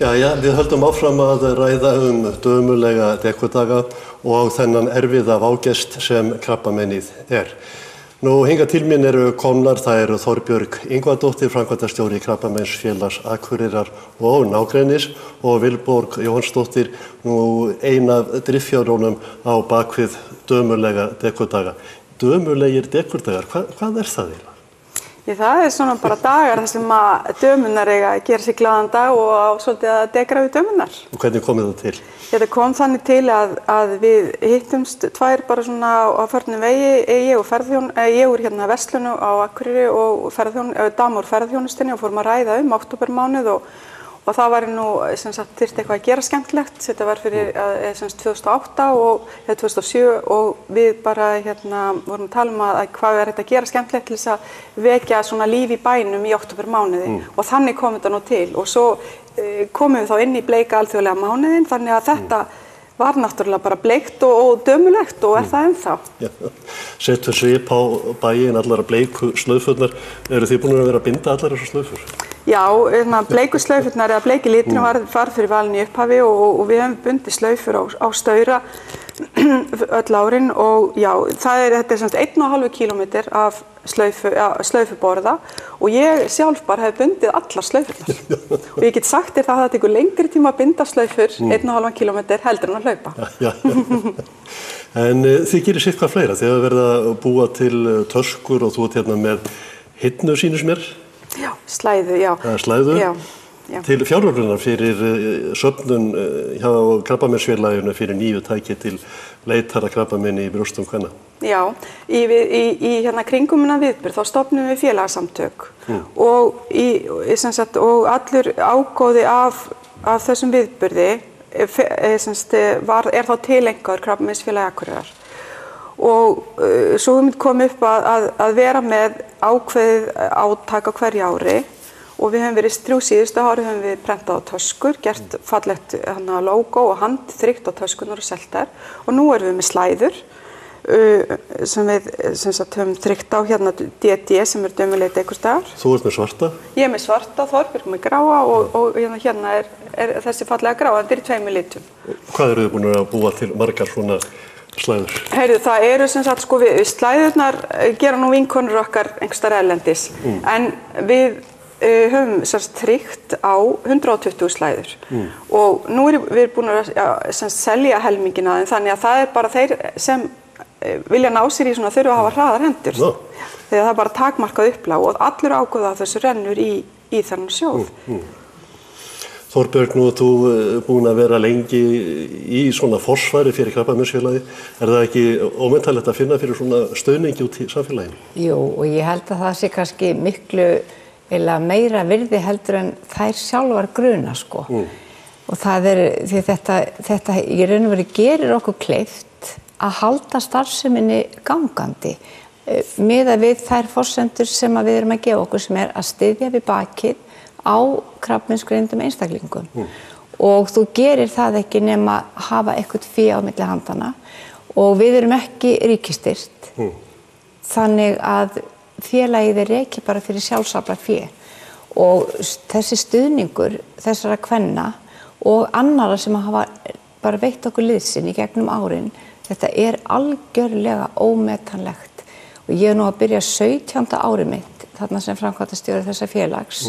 Jæja, við höldum áfram að ræða dömulega dekurdaga og þennan erfiða vágest sem krabbameinið Nú, hingað til mín eru komnar, það eru Þorbjörg Ingvadóttir, framkvæmdastjóri Krabbameinsfélags Akureyrar og nágrennis og Vilborg Jóhannsdóttir, nú ein af driffjárunum á bakvið dömulega dekurdaga. Dömulegir dekurdagar, hvað það eiginlega? Það svona bara dagar þar sem að dömunar eiga að gera sig glaðan dag og á svolítið að degra við dömunar. Og hvernig komið það til? Það kom þannig til að við hittumst tvær bara svona á förnum vegi, ég úr hérna verslunu á Akureyri og dama úr ferðaþjónustunni og fórum að ræða októbermánuð og það var nú sem sagt þyrfti eitthvað að gera skemmtilegt. Þetta var fyrir 2008 og 2007 og við bara vorum að tala að hvað þetta að gera skemmtilegt til þess að vekja svona líf í bænum í októbermánuði og þannig kom þetta nú til og svo komum við þá inn í bleika alþjóðlega mánuðinn þannig að þetta var náttúrulega bara bleikt og dömulegt og það ennþá. Settur svip á bæinn allar bleiku slaufurnar. Eru þið búin að vera að binda allar þessar slaufur? Já, bleiku slaufurnar eða bleiki liturinn var fyrir valinu í upphafi og við höfum bundið slaufur á staura öll árin og já, þetta er semst 1,5 kílómetr af slaufuborða og ég sjálf bara hef bundið allar slaufurnar og ég get sagt þér það tekur lengri tíma að binda slaufur 1,5 kílómetr heldur en að hlaupa. En þið gerir sitt hvað fleira, þið hafa verið að búa til töskur og þú ert hérna með hyrnu sýnist mér? Já, slæðu, já. Slæðu? Já. Til fjáröflunar fyrir söfnun hjá Krabbameinsfélaginu fyrir nýju tæki til leitar að krabbameini í brjóstum kvenna. Já, í kringum viðburð þá stofnum við félagasamtök og allur ágóði af þessum viðburði er þá tilengaður Krabbameinsfélagi Akureyrar. Og svo kom upp að vera með ákveðið átak á hverju ári og við höfum verið 3 síðustu ári höfum við prentað á töskur, gert fallegt logo og handþrykkt á töskunar og seltar og nú erum við með slæður sem við höfum þrykkt á DD sem dömulegir dekurdagar. Þú ert með svarta? Ég er með svarta, Þorbjörg með gráa og hérna er þessi fallega gráa, þetta er í 2 litum. Hvað eru þið búin að búa til margar svona slæður? Heyrðu, það eru slæðurnar gera nú vinkonur okkar einhverstaðar erlendis en við höfum tryggt á 120 slæður og nú við búin að selja helmingin af þeim þannig að það er bara þeir sem vilja ná sér í þurfa að hafa hraðar hendur þegar það er bara takmarkað upplag og allur ágóða af þessu rennur í þennan sjóð. Þorbjörg, nú ert þú búin að vera lengi í svona forsvari fyrir Krabbameinsfélagi. Það ekki ómetanlegt að finna fyrir svona stuðningi út í samfélaginu? Jú, og ég held að það sé kannski miklu meira virði heldur en þær sjálfar gruna, sko. Og það því þetta í raun og veru gerir okkur kleift að halda starfseminni gangandi miðað við þær forsendur sem við erum að gefa okkur sem að styðja við bakið á krabbameinsgreindum einstaklingum og þú gerir það ekki nema að hafa eitthvað fé á milli handana og við erum ekki ríkisstyrt þannig að félagið ekki bara fyrir sjálfsafla fé og þessi stuðningur þessara kvenna og annarra sem hafa bara veitt okkur liðsinn í gegnum árin þetta algjörlega ómetanlegt og ég nú að byrja 17. árið mitt þarna sem framkvæmdastjóri þessa félags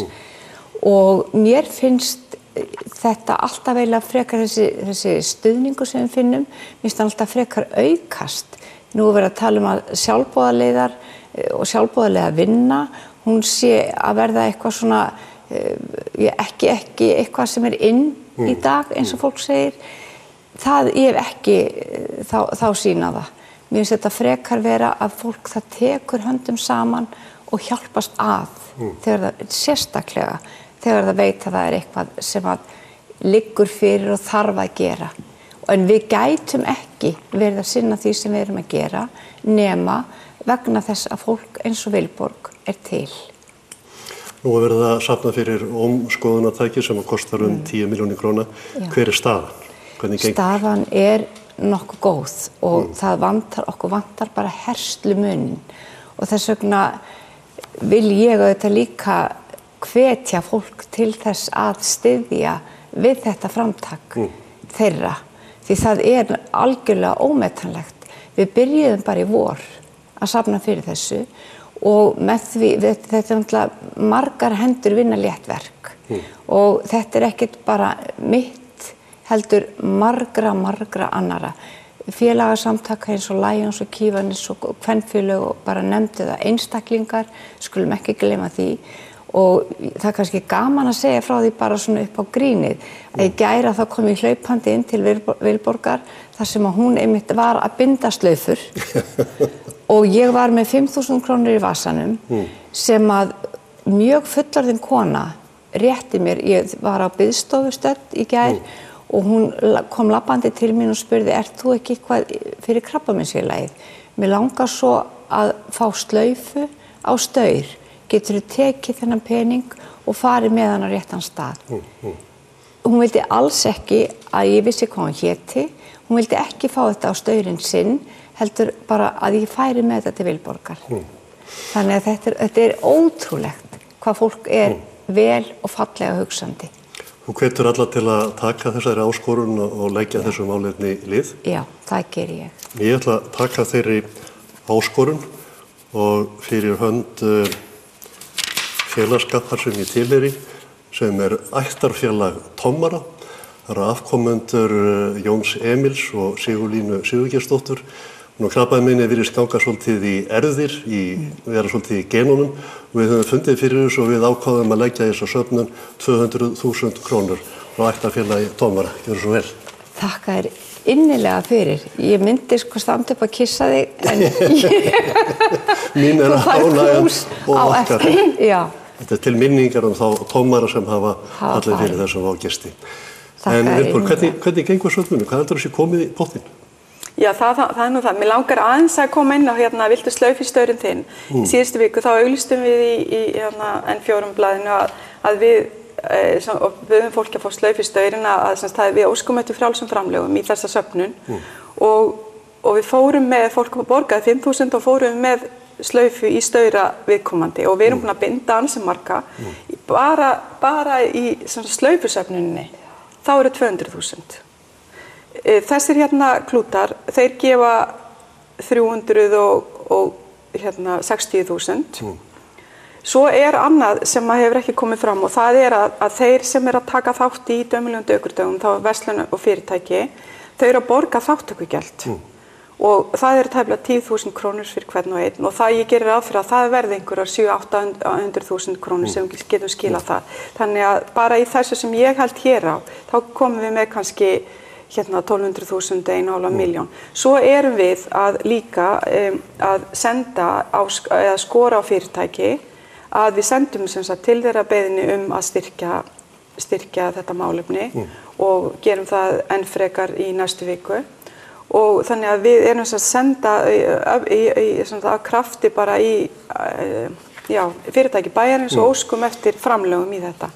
og mér finnst þetta alltaf eiginlega frekar þessi stuðningur sem við finnum, mér finnst það alltaf frekar aukast. Nú verið að tala að sjálfboðaliðar og sjálfboðaliða vinna, hún sé að verða eitthvað svona, ekki eitthvað sem inn í dag eins og fólk segir. Ég hef ekki þá sýna það. Mér finnst þetta frekar vera að fólk það tekur höndum saman og hjálpast að þegar það sérstaklega þegar það veit að það eitthvað sem liggur fyrir og þarf að gera. En við gætum ekki verið að sinna því sem við erum að gera nema vegna þess að fólk eins og Vilborg til. Nú verið það safna fyrir skoðunartæki sem kostar 10 milljónir króna. Hver staðan? Hvernig gengur? Staðan nokkuð góð og okkur vantar bara herslumuninn og þess vegna vil ég auðvitað líka hvetja fólk til þess að styðja við þetta framtak þeirra. Því það algjörlega ómetanlegt. Við byrjuðum bara í vor að safna fyrir þessu og með því, þetta náttúrulega margar hendur vinna létt verk og þetta ekkert bara mitt heldur margra annara. Félagasamtaka eins og Lions og Kívanis og kvenfélög og bara nefndu það einstaklingar, skulum ekki gleyma því. Og það kannski gaman að segja frá því bara svona upp á grínið að í gær þá kom ég hlaupandi inn til Vilborgar þar sem að hún einmitt var að binda slaufur og ég var með 5.000 krónur í vasanum sem að mjög fullorðin kona rétti mér. Ég var á biðstofustödd í gær og hún kom labbandi til mín og spurði: "Ert þú ekki eitthvað fyrir Krabbameinsfélagið? Mig langar svo að fá slaufu á staur. Getur þú tekið þennan pening og farið með hann á réttan stað?" Hún vildi alls ekki að ég vissi hvað hún héti. Hún vildi ekki fá þetta á staurinn sinn, heldur bara að ég færi með þetta til Vilborgar. Þannig að þetta ótrúlegt hvað fólk vel og fallega hugsandi. Þú hvetur alla til að taka þessari áskorun og leggja þessu málefni í lið? Já, það geri ég. Ég ætla að taka þeirri áskorun og fyrir hönd félagskapar sem ég tilheyri, sem ættarfélag Tómara. Það afkomendur Jóns Emils og Sigurlínu Sigurgeirsdóttur. Nú krabbameini virðist ganga svolítið í erfðir, vera svolítið í genunum og við höfum fundið fyrir þessu og við ákváðum að leggja þessa söfnun 200.000 krónur frá ættarfélagi Tómara. Gjörðu svo vel. Þakka þér innilega fyrir. Ég myndi standa upp að kissa þig en mín ánægjan og okkar. Já. Þetta til minningar þá Tómara sem hafa allir fyrir þessum ágesti. En Vilborg, hvernig gengur söfnunum? Hvað heldur þessi komið í pottinn? Já, það nú það. Mér langar aðeins að koma inn á viltu slaufu í staurinn þinn. Í síðustu viku þá auglýstum við í N4-blaðinu að við buðum fólki að fá slaufu í staurinn að við óskum eftir frjálsum framlögum í þessa söfnun og við fórum með fólk að borgaði 5.000 og fórum með slaufu í staura viðkomandi og við erum búin að binda ansi marga. Bara í slaufusöfnuninni þá eru 200.000. Þessir klútar, þeir gefa 360.000. Svo annað sem hefur ekki komið fram og það að þeir sem að taka þátt í dömulegum ökurdögum, þá verslun og fyrirtæki, þau eru að borga þátttökugjald. Og það tæplega 10.000 krónur fyrir hvern og einn og ég gerir ráð fyrir að það verði einhverjar 700.000-800.000 krónur sem við getum skilað það. Þannig að bara í þessu sem ég held hér á, þá komum við með kannski 1200.000, 1,5 milljón. Svo erum við líka að senda eða skora á fyrirtæki að við sendum til þeirra beiðni að styrkja þetta málefni og gerum það enn frekar í næstu viku. Og þannig að við erum að senda að krafti bara í fyrirtæki bæjarins og óskum eftir framlögum í þetta.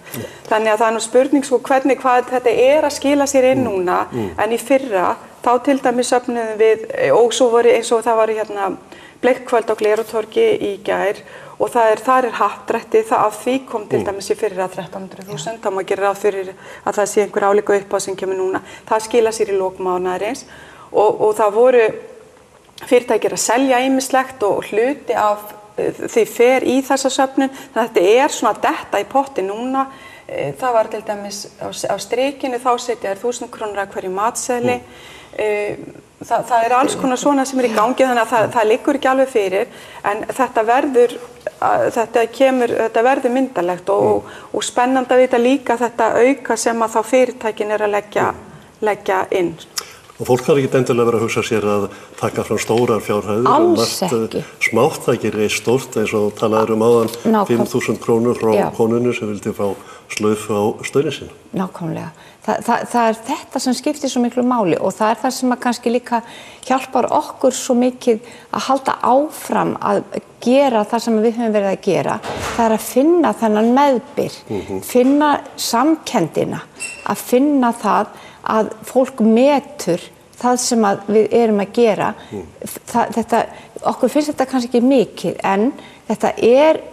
Þannig að það nú spurning hvernig hvað þetta að skila sér inn núna en í fyrra þá til dæmis söfnuðum við og svo voru eins og það var bleikkvöld á Glerátorgi í gær og þar happdrætti, af því kom til dæmis í fyrra 13.000, þá má gera ráð fyrir að það sé einhver álíka uppá sem kemur núna. Það skila sér í lok mánaðarins og það voru fyrirtækir að selja ýmislegt og hluti af því fer í þessa söfnun. Þannig að þetta svona detta í potti núna. Það var til dæmis á strikinu, þá setja 1.000 krónur að hverju matseðli. Það alls konar svona sem í gangi þannig að það liggur ekki alveg fyrir en þetta verður myndarlegt og spennandi að vita líka þetta auka sem að þá fyrirtækin að leggja inn. Og fólk þarf ekki endilega að vera að hugsa sér að taka fram stórar fjárhæðir. Alls ekki. Smátt það gerir stórt eins og talaður áðan 5.000 krónur frá konunni sem vildi fá slaufu á staurinn sinn. Nákvæmlega. Það þetta sem skiptir svo miklu máli og það það sem að kannski líka hjálpar okkur svo mikið að halda áfram að gera það sem við höfum verið að gera. Það að finna þennan meðbyr, finna samkenndina, að finna það að fólk metur það sem að við erum að gera. Okkur finnst þetta kannski ekki mikið en þetta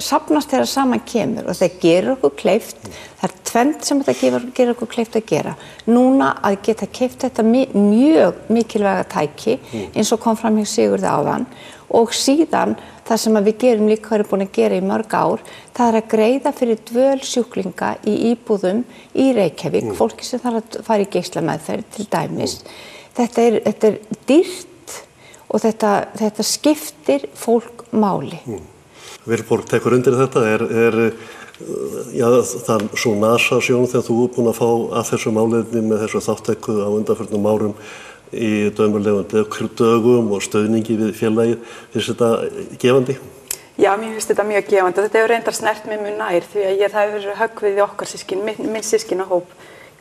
safnast þegar saman kemur og það gerir okkur kleift. Það tvennt sem þetta gera okkur kleift að gera. Núna að geta keypt þetta mjög mikilvæga tæki, eins og kom fram hjá Sigurði áðan, og síðan það sem við gerum líka erum búin að gera í mörg ár, það að greiða fyrir dvöl sjúklinga í íbúðum í Reykjavík, fólki sem þarf að fara í geislameðferð til dæmis. Þetta er dýrt og þetta skiptir fólk máli. Vilborg tekur undir þetta, það svo nasasjón þegar þú búin að fá að þessu málefni með þessu þáttöku á undanförnum árum í dömurlegum dögum og stöðningi við félagið. Finnst þetta gefandi? Já, mér finnst þetta mjög gefandi. Þetta hefur reyndar snert mig mjög nær því að það hefur verið höggvið í okkar systkin, minn systkinahóp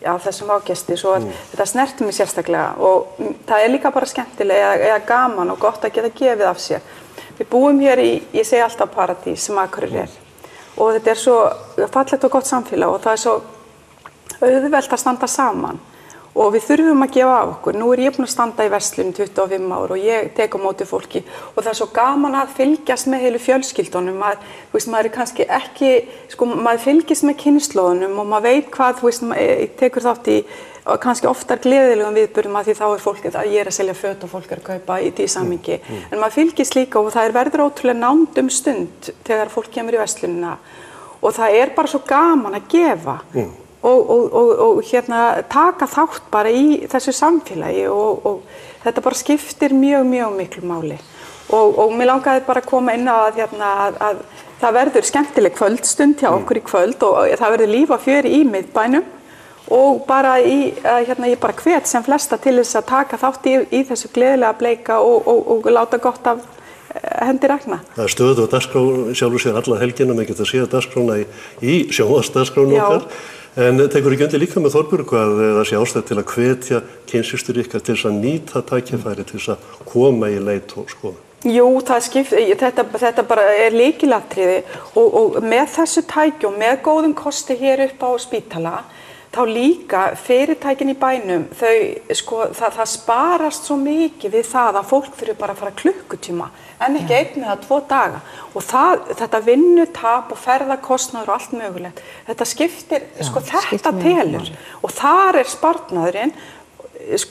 af þessum vágesti, svo þetta snerti mig sérstaklega og það er líka bara skemmtilega eða gaman og gott að geta gefið af sér. Við búum hér ég segi alltaf paradís sem Akureyri og þetta er svo fallegt og gott samfélag og það er svo auðvelt að standa saman og við þurfum að gefa af okkur. Nú ég búin að standa í verslun 25 ár og ég tek á móti fólki og það er svo gaman að fylgjast með heilu fjölskyldunum. Maður er kannski ekki, maður fylgist með kynslóðunum og maður veit hvað, tekur þátt í kannski oftar gleðilegum viðburðum að því þá er fólk að ég er að selja föt og fólk er að kaupa í því samhengi. En maður fylgist líka og það verður ótrúlega nánd stund þegar fólk kemur í verslunina og það er bara svo gaman að gefa. Og taka þátt bara í þessu samfélagi og þetta bara skiptir mjög miklu máli og mér langaði bara að koma inn á að það verður skemmtileg kvöldstund hjá okkur í kvöld og það verður líf og fjör í miðbænum og bara ég bara hvet sem flesta til þess að taka þátt í þessu gleðilega bleika og láta gott af hendi regna. Það stöðu og dagskrá sjálfur sér alla helgina, maður getur að séð dagskrána í sjónvarpsdagskránu okkar. En tekur ekki undir líka með Þorbjörgu að það sé ástæða til að hvetja kynsystur ykkar til þess að nýta tækifæri til þess að koma í leit og skoða? Jú, þetta bara er lykilatriði og með þessu tæki og með góðum kosti hér upp á spítala þá líka fyrirtækin í bænum, það sparast svo mikið við það að fólk þurfi bara að fara klukkutíma en ekki 1 eða 2 daga og þetta vinnutap og ferðakostnaður og allt mögulegt. Þetta skiptir, þetta telur og þar er sparnaðurinn,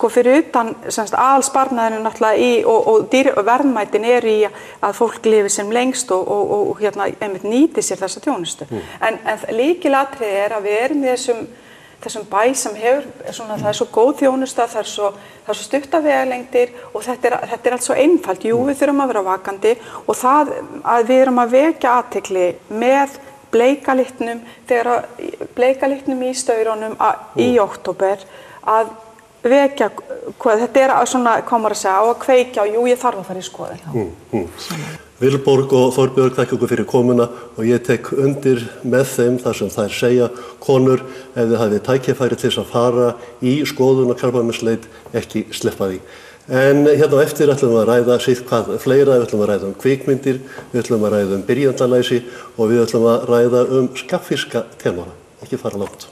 fyrir utan aðalsparnaðurinn náttúrulega og verðmætin í að fólk lifi sem lengst og einmitt nýti sér þessa þjónustu. En lykilatriði er að við erum í þessum bæ sem hefur, það er svo góð þjónusta, það er svo stutta vegalengdir og þetta er allt svo einfalt. Jú, við þurfum að vera vakandi og það að við erum að vekja athygli með bleikalitnum, þegar bleikalitnum í staurunum í október að vekja, þetta er svona, hvað maður að segja, á að kveikja og jú, ég þarf að fara í skoðun. Vilborg og Þorbjörg, þakka ykkur fyrir komuna og ég tek undir með þeim þar sem þær segja konur ef þið hafið tækifæri til þess að fara í skoðun og krabbameinsleit ekki sleppa því. En hérna á eftir ætlum við að ræða hvað fleira, við ætlum að ræða kvikmyndir, við ætlum að ræða byrjandalæsi og við ætlum að ræða skaffiska tenóra. Ekki fara langt.